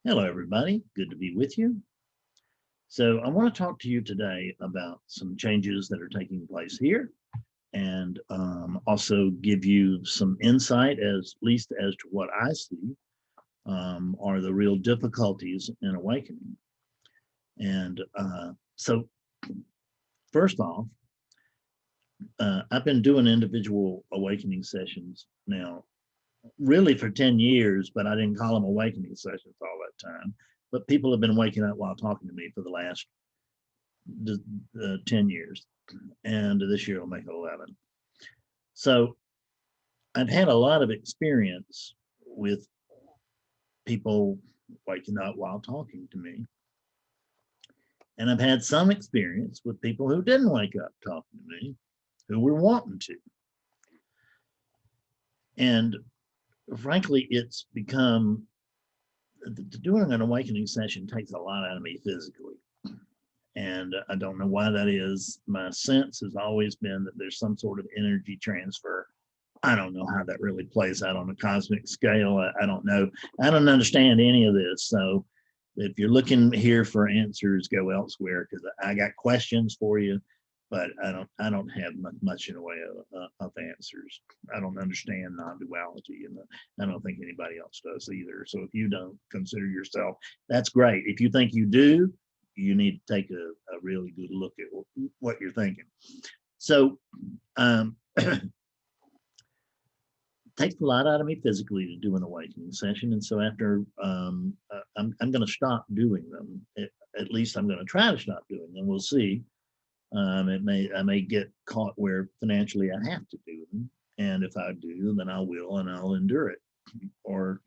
Hello, everybody. Good to be with you. So I want to talk to you today about some changes that are taking place here and also give you some insight at least as to what I see are the real difficulties in awakening. And so first off, I've been doing individual awakening sessions now really for 10 years, but I didn't call them awakening sessions all that time. But people have been waking up while talking to me for the last 10 years. And this year will make it 11. So I've had a lot of experience with people waking up while talking to me. And I've had some experience with people who didn't wake up talking to me, who were wanting to. And frankly, it's become, doing an awakening session takes a lot out of me physically. And I don't know why that is. My sense has always been that there's some sort of energy transfer. I don't know how that really plays out on a cosmic scale. I don't know. I don't understand any of this. So if you're looking here for answers, go elsewhere, because I got questions for you, but I don't have much in the way of answers. I don't understand non-duality, and I don't think anybody else does either. So if you don't consider yourself, that's great. If you think you do, you need to take a really good look at what you're thinking. So takes a lot out of me physically to do an awakening session. And so after I'm going to stop doing them. At least I'm going to try to stop doing them. We'll see. I may get caught where financially I have to do them. And if I do, then I will, and I'll endure it. Or,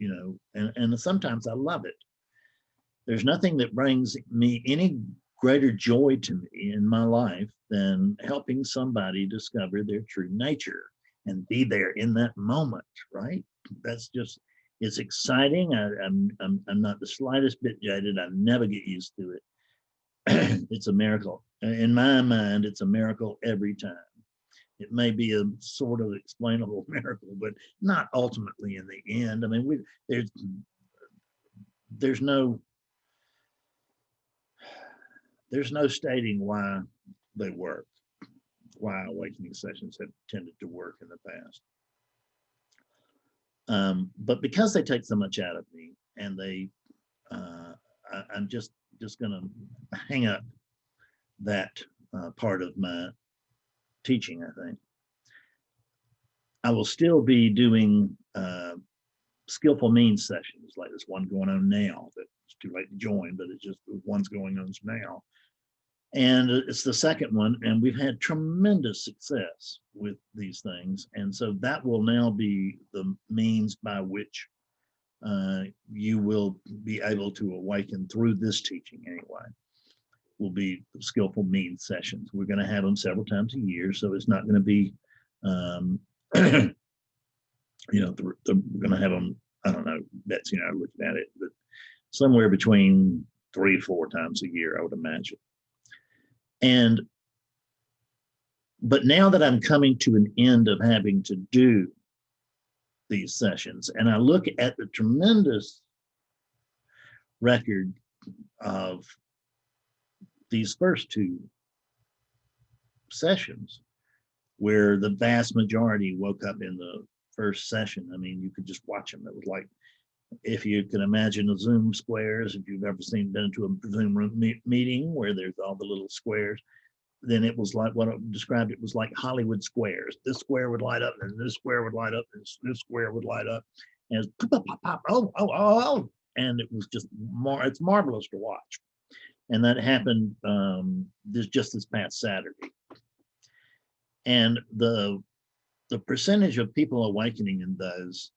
and sometimes I love it. There's nothing that brings me any greater joy to me in my life than helping somebody discover their true nature and be there in that moment, right? That's just, it's exciting. I'm not the slightest bit jaded. I never get used to it. It's a miracle. In my mind, it's a miracle every time. It may be a sort of explainable miracle, but not ultimately in the end. I mean, there's no stating why they work, why awakening sessions have tended to work in the past. But because they take so much out of me, and I'm just going to hang up that part of my teaching, I think. I will still be doing skillful means sessions, like this one going on now. That's too late to join, but it's just one's going on now. And it's the second one, and we've had tremendous success with these things. And so that will now be the means by which you will be able to awaken through this teaching anyway. Will be skillful means sessions. We're going to have them several times a year, so it's not going to be, we're going to have them. I don't know. Betsy and I are looking at it, but somewhere between 3 or 4 times a year, I would imagine. But now that I'm coming to an end of having to do these sessions, and I look at the tremendous record of these first 2 sessions, where the vast majority woke up in the first session. I mean, you could just watch them. It was like, if you can imagine the Zoom squares, if you've ever been to a Zoom room meeting where there's all the little squares, then it was like what I described. It was like Hollywood squares. This square would light up, and this square would light up, and this square would light up, and pop, pop, pop, oh, and it was just it's marvelous to watch. And that happened just this past Saturday. And the percentage of people awakening in those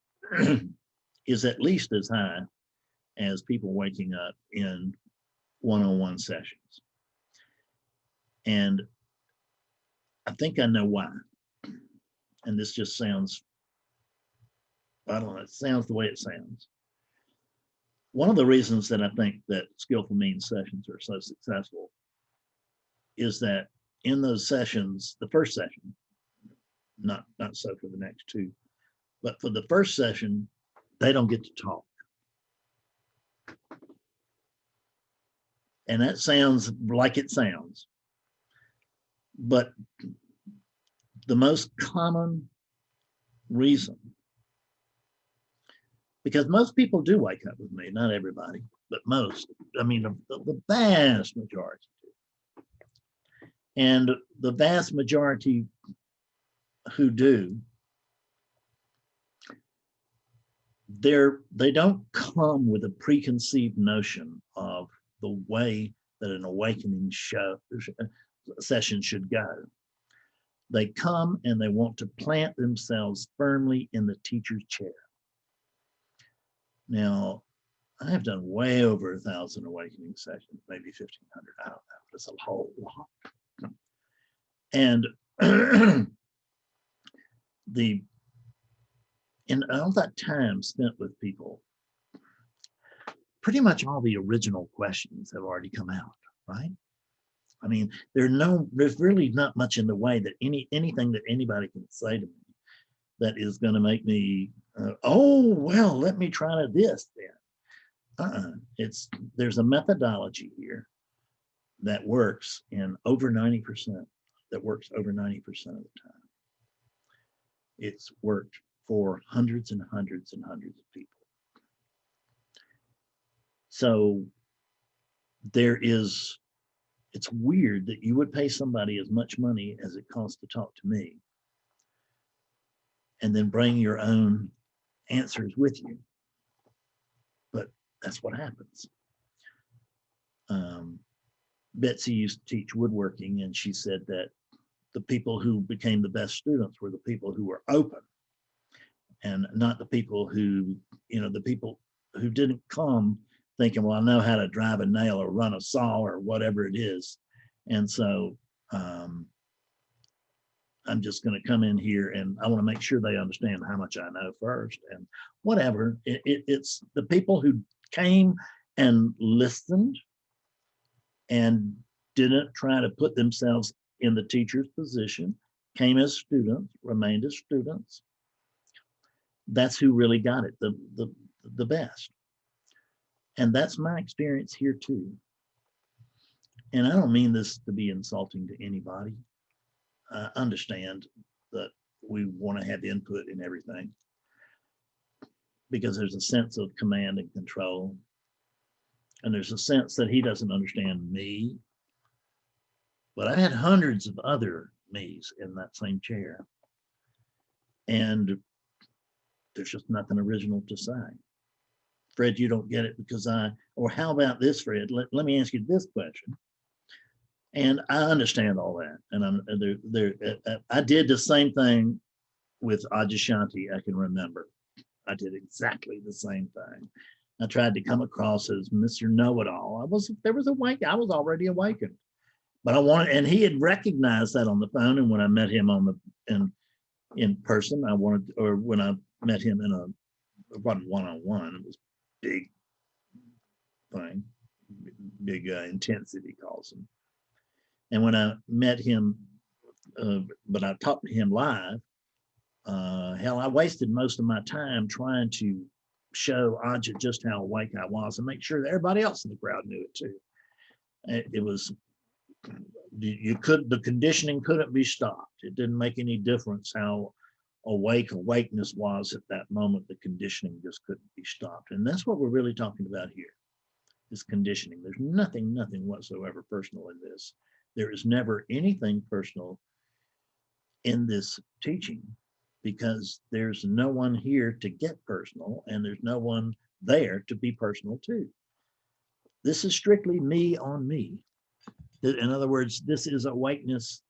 is at least as high as people waking up in one-on-one sessions. And I think I know why. And this just sounds, I don't know, it sounds the way it sounds. One of the reasons that I think that skillful means sessions are so successful is that in those sessions, the first session, not so for the next 2, but for the first session, they don't get to talk. And that sounds like it sounds, but the most common reason, because most people do wake up with me, not everybody, but most, I mean, the vast majority do. And the vast majority who do, they don't come with a preconceived notion of the way that an awakening session should go. They come and they want to plant themselves firmly in the teacher's chair. Now, I have done way over 1,000 awakening sessions, maybe 1,500. I don't know. It's a whole lot. And in all that time spent with people, pretty much all the original questions have already come out, right? I mean, there's really not much in the way that anything that anybody can say to me that is going to make me, oh, well, let me try this then. There's a methodology here that works in over 90%, that works over 90% of the time. It's worked for hundreds and hundreds and hundreds of people. So it's weird that you would pay somebody as much money as it costs to talk to me and then bring your own answers with you. But that's what happens. Betsy used to teach woodworking, and she said that the people who became the best students were the people who were open, and not the people who, the people who didn't come thinking, well, I know how to drive a nail or run a saw or whatever it is. And so I'm just going to come in here and I want to make sure they understand how much I know first and whatever. It's the people who came and listened and didn't try to put themselves in the teacher's position, came as students, remained as students. That's who really got it the best. And that's my experience here too. And I don't mean this to be insulting to anybody. I understand that we want to have input in everything because there's a sense of command and control. And there's a sense that he doesn't understand me. But I had hundreds of other me's in that same chair. And there's just nothing original to say. Fred, you don't get it because or how about this, Fred? Let me ask you this question. And I understand all that. And I did the same thing with Adyashanti, I can remember. I did exactly the same thing. I tried to come across as Mr. Know-it-all. I was already awakened. But and he had recognized that on the phone. And when I met him in person, when I met him it wasn't one-on-one, it was big thing, big intensity, he calls them. And when I met him, but I talked to him live, hell, I wasted most of my time trying to show Aja just how awake I was and make sure that everybody else in the crowd knew it too. It was, the conditioning couldn't be stopped. It didn't make any difference how awakeness was at that moment. The conditioning just couldn't be stopped. And that's what we're really talking about here, is conditioning. There's nothing whatsoever personal in this. There is never anything personal in this teaching because there's no one here to get personal and there's no one there to be personal to. This is strictly me on me. In other words, this is awakeness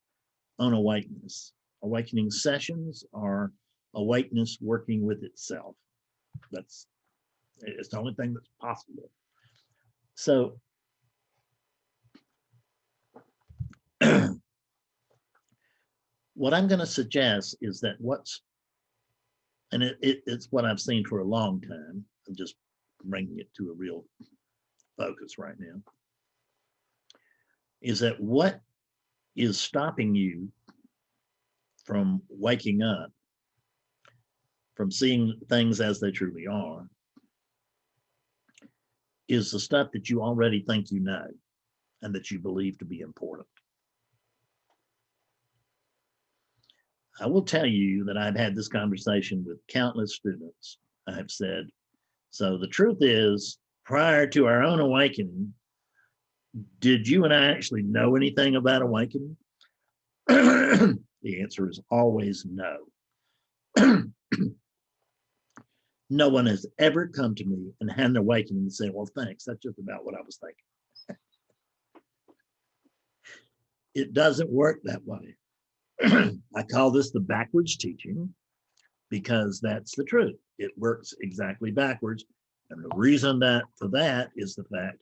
on awakeness. Awakening sessions are awakeness working with itself. It's the only thing that's possible. So what I'm going to suggest is that it's what I've seen for a long time. I'm just bringing it to a real focus right now, is that what is stopping you from waking up, from seeing things as they truly are, is the stuff that you already think you know. and that you believe to be important. I will tell you that I've had this conversation with countless students. I have said, so the truth is, prior to our own awakening, did you and I actually know anything about awakening? The answer is always no. No one has ever come to me and had an awakening and said, well, thanks, that's just about what I was thinking. It doesn't work that way. I call this the backwards teaching because that's the truth. It works exactly backwards. And the reason that for that is the fact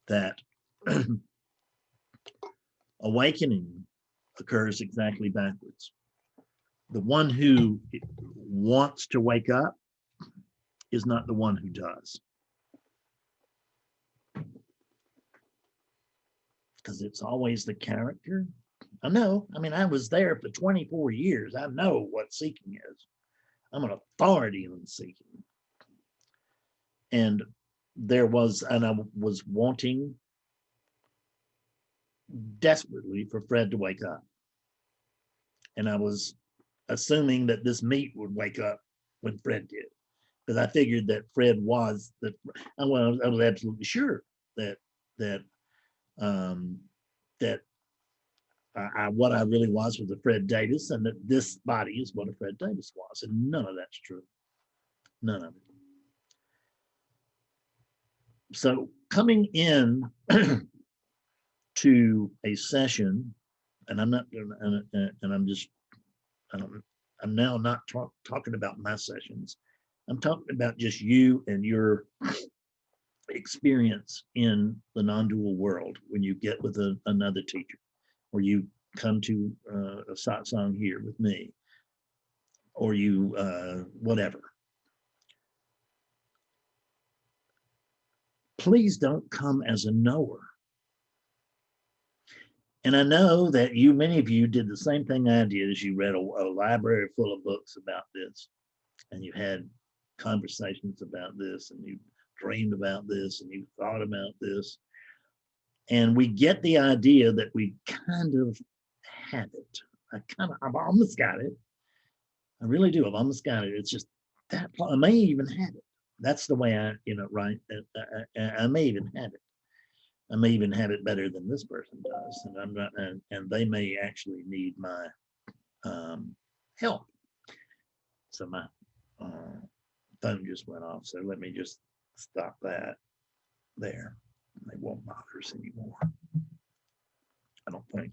that awakening occurs exactly backwards. The one who wants to wake up is not the one who does. Because it's always the character. I know, I mean, I was there for 24 years. I know what seeking is. I'm an authority on seeking. And I was wanting desperately for Fred to wake up. And I was assuming that this meat would wake up when Fred did. Because I figured that Fred was that I was absolutely sure that what I really was a Fred Davis, and that this body is what a Fred Davis was, and none of that's true. None of it. So coming in to a session, and I'm not, and I'm just, I'm now not talking about my sessions. I'm talking about just you and your experience in the non-dual world when you get with another teacher, or you come to a satsang here with me, or you whatever. Please don't come as a knower. And I know that many of you did the same thing I did, as you read a library full of books about this, and you had conversations about this, and you dreamed about this, and you thought about this. And we get the idea that we kind of have it. I've almost got it. I really do. I've almost got it. It's just that I may even have it. That's the way right? I may even have it. I may even have it better than this person does, and I'm not. And they may actually need my help. So my phone just went off. So let me just stop that there. They won't bother us anymore. I don't think.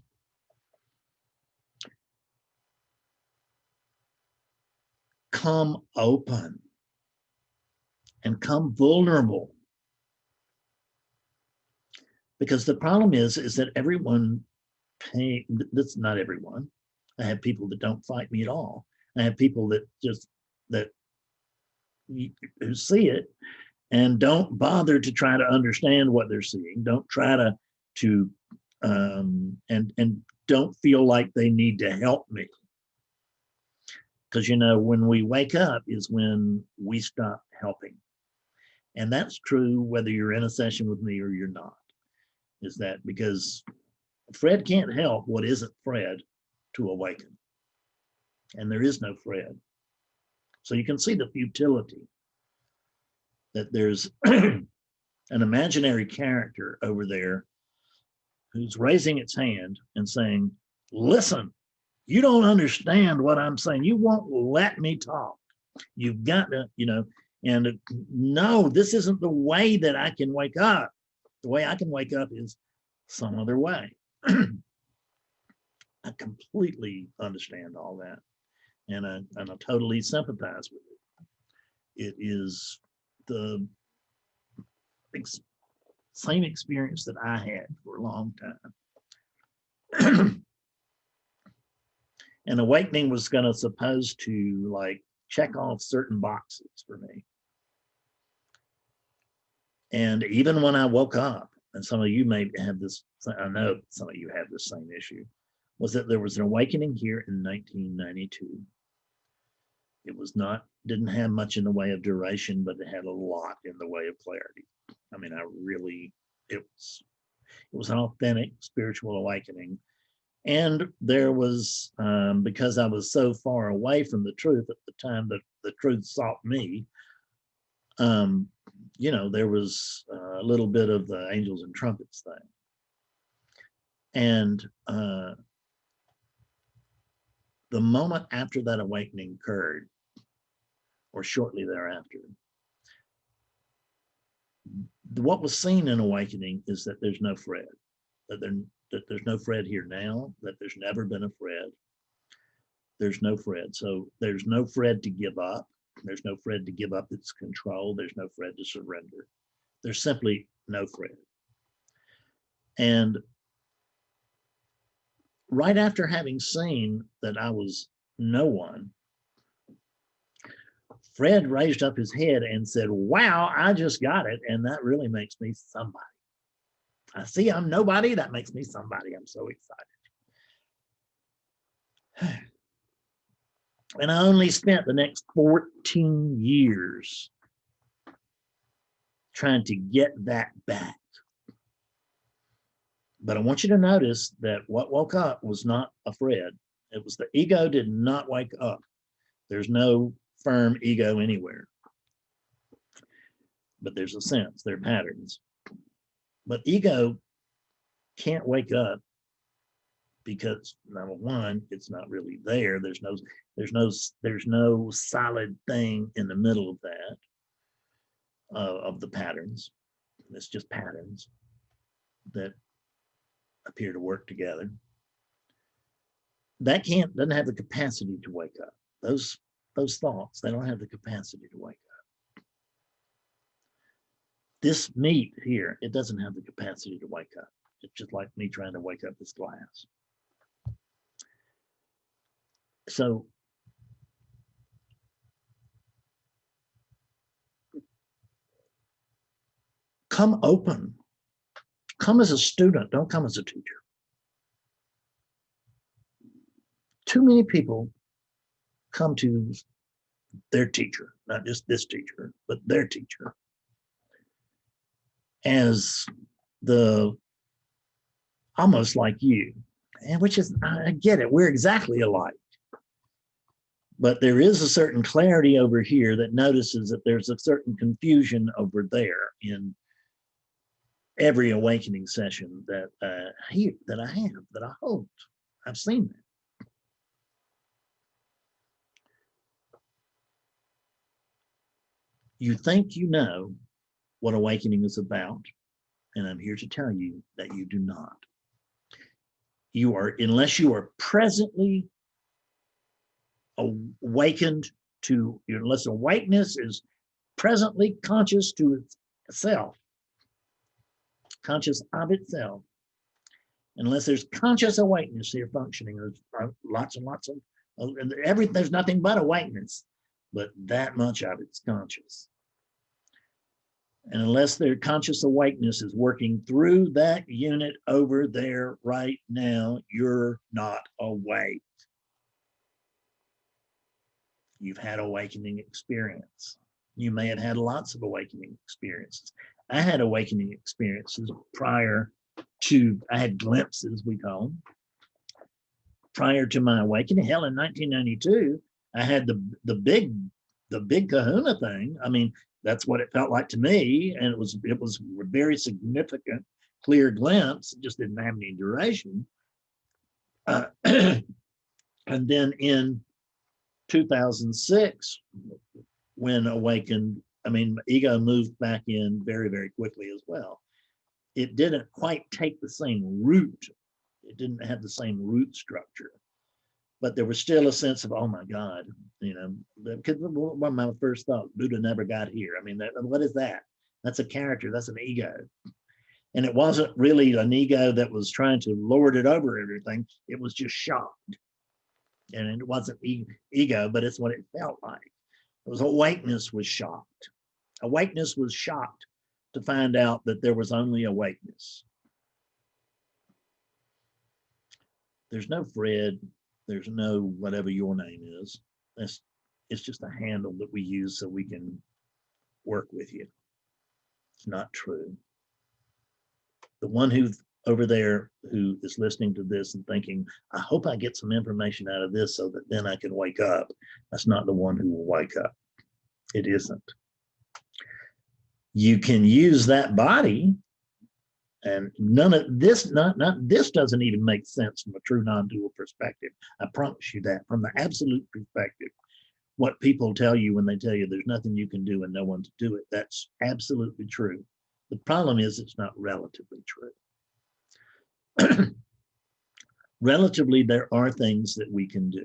Come open and come vulnerable. Because the problem is that everyone that's not everyone. I have people that don't fight me at all. I have people that just who see it and don't bother to try to understand what they're seeing. Don't try to and don't feel like they need to help me. Because when we wake up is when we stop helping. And that's true whether you're in a session with me or you're not. Is that because Fred can't help what isn't Fred to awaken. And there is no Fred. So you can see the futility that there's an imaginary character over there who's raising its hand and saying, listen, you don't understand what I'm saying. You won't let me talk. You've got to, and no, this isn't the way that I can wake up. The way I can wake up is some other way. I completely understand all that. And I totally sympathize with it. It is the same experience that I had for a long time. And awakening was supposed to check off certain boxes for me. And even when I woke up, and some of you may have this, I know some of you have the same issue, was that there was an awakening here in 1992. It didn't have much in the way of duration, but it had a lot in the way of clarity. I mean, It was an authentic spiritual awakening. And there was, because I was so far away from the truth at the time that the truth sought me, there was a little bit of the angels and trumpets thing. And the moment after that awakening occurred, or shortly thereafter, what was seen in awakening is that there's no Fred, that there's no Fred here now, that there's never been a Fred. There's no Fred. So there's no Fred to give up. There's no Fred to give up its control. There's no Fred to surrender. There's simply no Fred. And right after having seen that I was no one, Fred raised up his head and said, wow, I just got it. And that really makes me somebody. I see I'm nobody. That makes me somebody. I'm so excited. And I only spent the next 14 years trying to get that back. But I want you to notice that what woke up was not a Fred. It was the ego did not wake up. There's no firm ego anywhere. But there's a sense, there are patterns. But ego can't wake up because, number one, it's not really there. There's no solid thing in the middle of that, of the patterns. It's just patterns that appear to work together. That doesn't have the capacity to wake up. Those thoughts, they don't have the capacity to wake up. This meat here, it doesn't have the capacity to wake up. It's just like me trying to wake up this glass. So come open. Come as a student, don't come as a teacher. Too many people come to their teacher, not just this teacher, but their teacher, as the almost like you, and which is, I get it, we're exactly alike. But there is a certain clarity over here that notices that there's a certain confusion over there in every awakening session that I hold. I've seen that. You think you know what awakening is about, and I'm here to tell you that you do not. You are, unless you are presently awakened to, unless awakeness is presently conscious to itself, conscious of itself, unless there's conscious awakeness here functioning, there's lots and lots of, there's nothing but awakeness, but that much of it's conscious. And unless their conscious awakeness is working through that unit over there right now, you're not awake. You've had awakening experience. You may have had lots of awakening experiences. I had awakening experiences prior to, I had glimpses, we call them, prior to my awakening. Hell, in 1992, I had the big kahuna thing. I mean, that's what it felt like to me. And it was a very significant, clear glimpse. It just didn't have any duration. And then in 2006, when awakened, I mean, ego moved back in very, very quickly as well. It didn't quite take the same root. It didn't have the same root structure, but there was still a sense of, oh my God, because one of my first thoughts, Buddha never got here. I mean, what is that? That's a character, that's an ego. And it wasn't really an ego that was trying to lord it over everything. It was just shocked. And it wasn't ego, but it's what it felt like. It was awakeness was shocked. Awakeness was shocked to find out that there was only awakeness. There's no Fred. There's no whatever your name is. It's just a handle that we use so we can work with you. It's not true. The one who over there who is listening to this and thinking, I hope I get some information out of this so that then I can wake up. That's not the one who will wake up. It isn't. You can use that body, and none of this, not this doesn't even make sense from a true non-dual perspective. I promise you that. From the absolute perspective, what people tell you when they tell you there's nothing you can do and no one to do it, that's absolutely true. The problem is it's not relatively true. Relatively, there are things that we can do.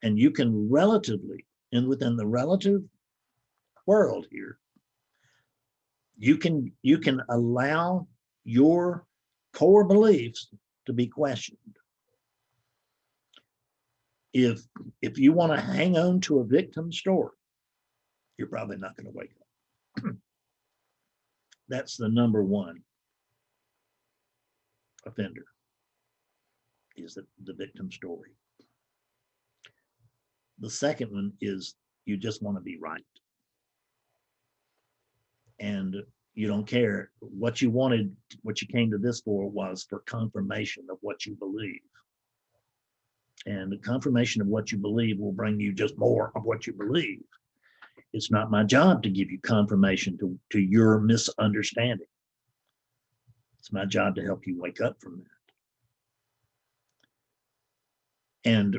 And you can relatively, and within the relative world here, you can allow your core beliefs to be questioned. If you want to hang on to a victim story, you're probably not going to wake up. That's the number one offender, is the victim story. The second one is you just want to be right. And you don't care. What you wanted, what you came to this for was for confirmation of what you believe. And the confirmation of what you believe will bring you just more of what you believe. It's not my job to give you confirmation to your misunderstanding. It's my job to help you wake up from that. And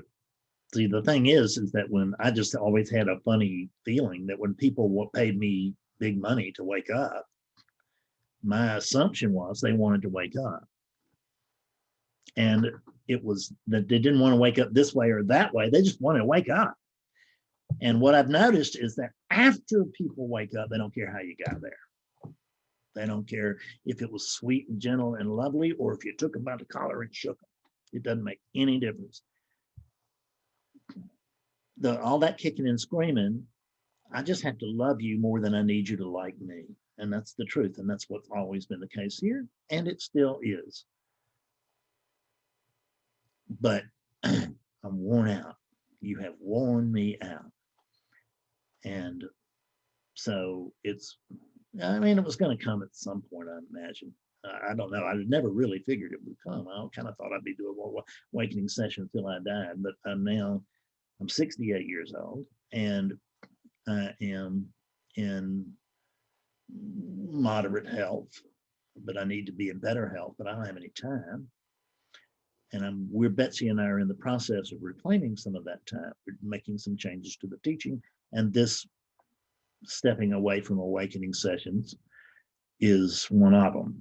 see, the thing is that when I just always had a funny feeling that when people paid me big money to wake up, my assumption was they wanted to wake up. And it was that they didn't want to wake up this way or that way. They just wanted to wake up. And what I've noticed is that after people wake up, they don't care how you got there. They don't care if it was sweet and gentle and lovely, or if you took them by the collar and shook them. It doesn't make any difference. All that kicking and screaming, I just have to love you more than I need you to like me. And that's the truth. And that's what's always been the case here. And it still is. But I'm worn out. You have worn me out. And so it was going to come at some point, I imagine. I don't know. I never really figured it would come. I kind of thought I'd be doing more awakening sessions until I died. But I'm 68 years old, and I am in moderate health, but I need to be in better health, but I don't have any time. And Betsy and I are in the process of reclaiming some of that time. We're making some changes to the teaching, and this stepping away from awakening sessions is one of them,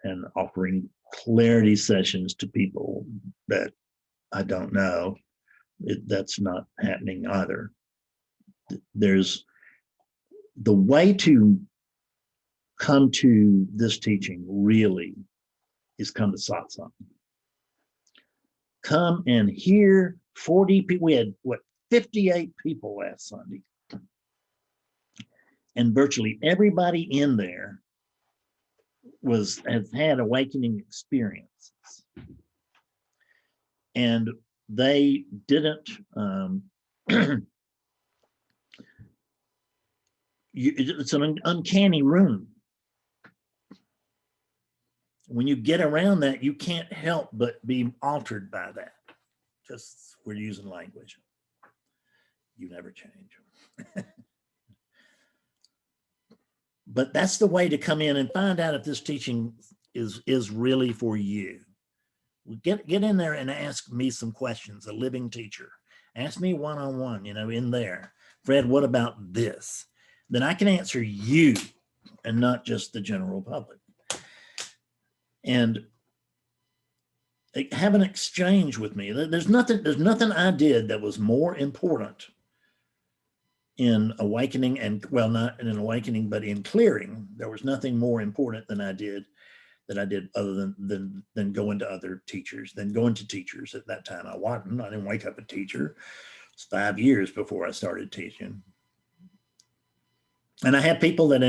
and offering clarity sessions to people that I don't know. That's not happening either. There's the way to come to this teaching really is come to satsang. Come and hear 40 people. We had 58 people last Sunday. And virtually everybody in there has had awakening experiences. And they didn't, it's an uncanny room. When you get around that, you can't help but be altered by that. Just, we're using language. You never change. But that's the way to come in and find out if this teaching is really for you. Get in there and ask me some questions, a living teacher. Ask me one-on-one, in there. Fred, what about this? Then I can answer you and not just the general public. And have an exchange with me. There's nothing I did that was more important in awakening, and well, not in awakening, but in clearing. There was nothing more important than I did other than going to other teachers, than going to teachers. At that time, I didn't wake up a teacher. It's 5 years before I started teaching. And I have people that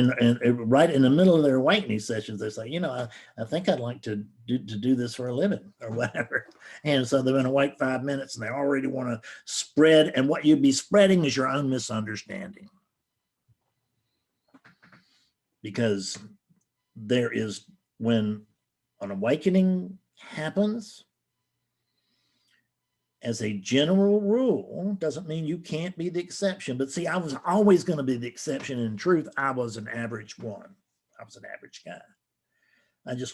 right in the middle of their awakening sessions, they say, I think I'd like to do this for a living or whatever. And so they've been awake 5 minutes and they already want to spread. And what you'd be spreading is your own misunderstanding. Because when an awakening happens, as a general rule, doesn't mean you can't be the exception. But see, I was always going to be the exception. In truth, I was an average one. I was an average guy.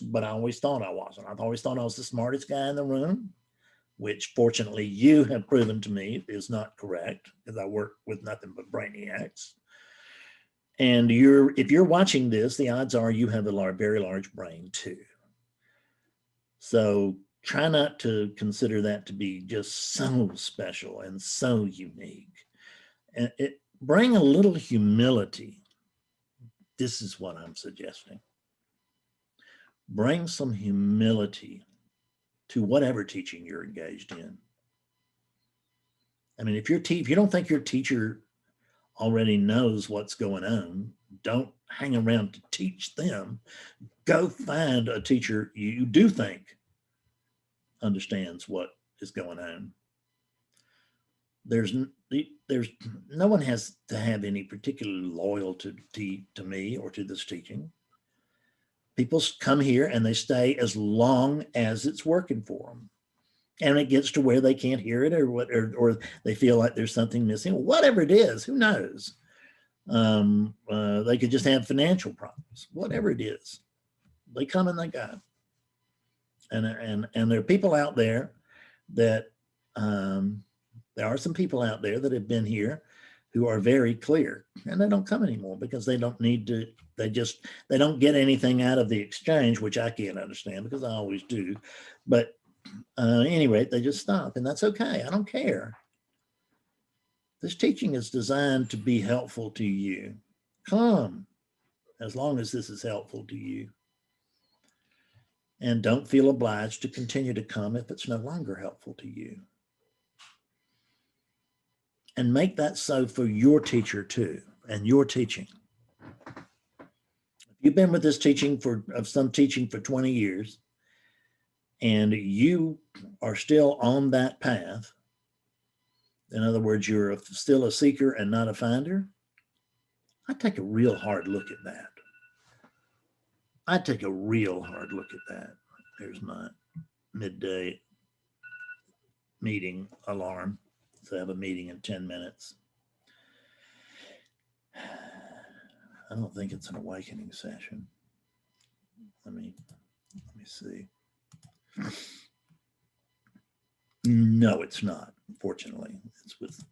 But I always thought I wasn't. I've always thought I was the smartest guy in the room, which fortunately you have proven to me is not correct, because I work with nothing but brainiacs. And if you're watching this, the odds are you have a very large brain too. So try not to consider that to be just so special and so unique. And bring a little humility. This is what I'm suggesting. Bring some humility to whatever teaching you're engaged in. I mean, if you don't think your teacher already knows what's going on, don't hang around to teach them. Go find a teacher you do think understands what is going on. No one has to have any particular loyalty to me or to this teaching. People come here and they stay as long as it's working for them. And it gets to where they can't hear it, or they feel like there's something missing, whatever it is, who knows? They could just have financial problems, whatever it is. They come and they go. And there are people out there that, there are some people out there that have been here who are very clear, and they don't come anymore because they don't need to, they don't get anything out of the exchange, which I can't understand because I always do. But anyway, they just stop, and that's okay. I don't care. This teaching is designed to be helpful to you. Come, as long as this is helpful to you. And don't feel obliged to continue to come if it's no longer helpful to you. And make that so for your teacher too, and your teaching. If you've been with this teaching of some teaching for 20 years, and you are still on that path, in other words, you're still a seeker and not a finder, I take a real hard look at that. I take a real hard look at that. There's my midday meeting alarm. So I have a meeting in 10 minutes. I don't think it's an awakening session. Let me see. No, it's not, fortunately. It's with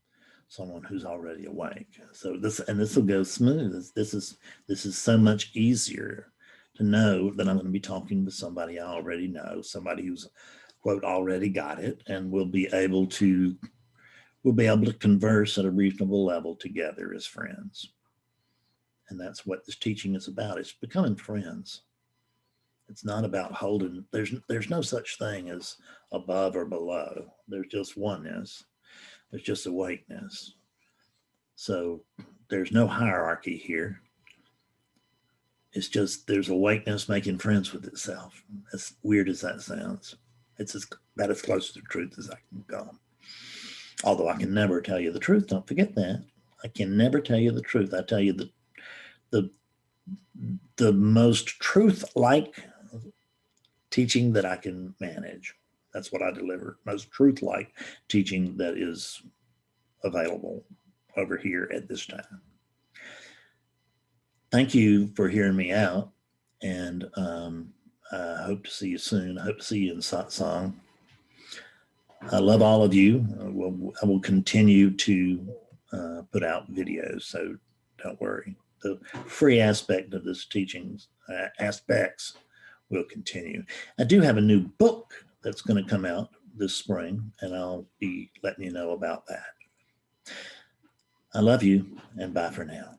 someone who's already awake. So this will go smooth. This is so much easier to know that I'm going to be talking with somebody I already know, somebody who's, quote, already got it, and we'll be able to converse at a reasonable level together as friends. And that's what this teaching is about. It's becoming friends. It's not about holding, there's no such thing as above or below. There's just oneness. There's just awakeness. So there's no hierarchy here. It's just, there's awakeness making friends with itself. As weird as that sounds, it's about as close to the truth as I can come. Although I can never tell you the truth. Don't forget that. I can never tell you the truth. I tell you the most truth-like teaching that I can manage. That's what I deliver. Most truth-like teaching that is available over here at this time. Thank you for hearing me out, and I hope to see you soon. I hope to see you in satsang. I love all of you. I will continue to put out videos, so don't worry. The free aspect of this teachings aspects will continue. I do have a new book that's going to come out this spring, and I'll be letting you know about that. I love you, and bye for now.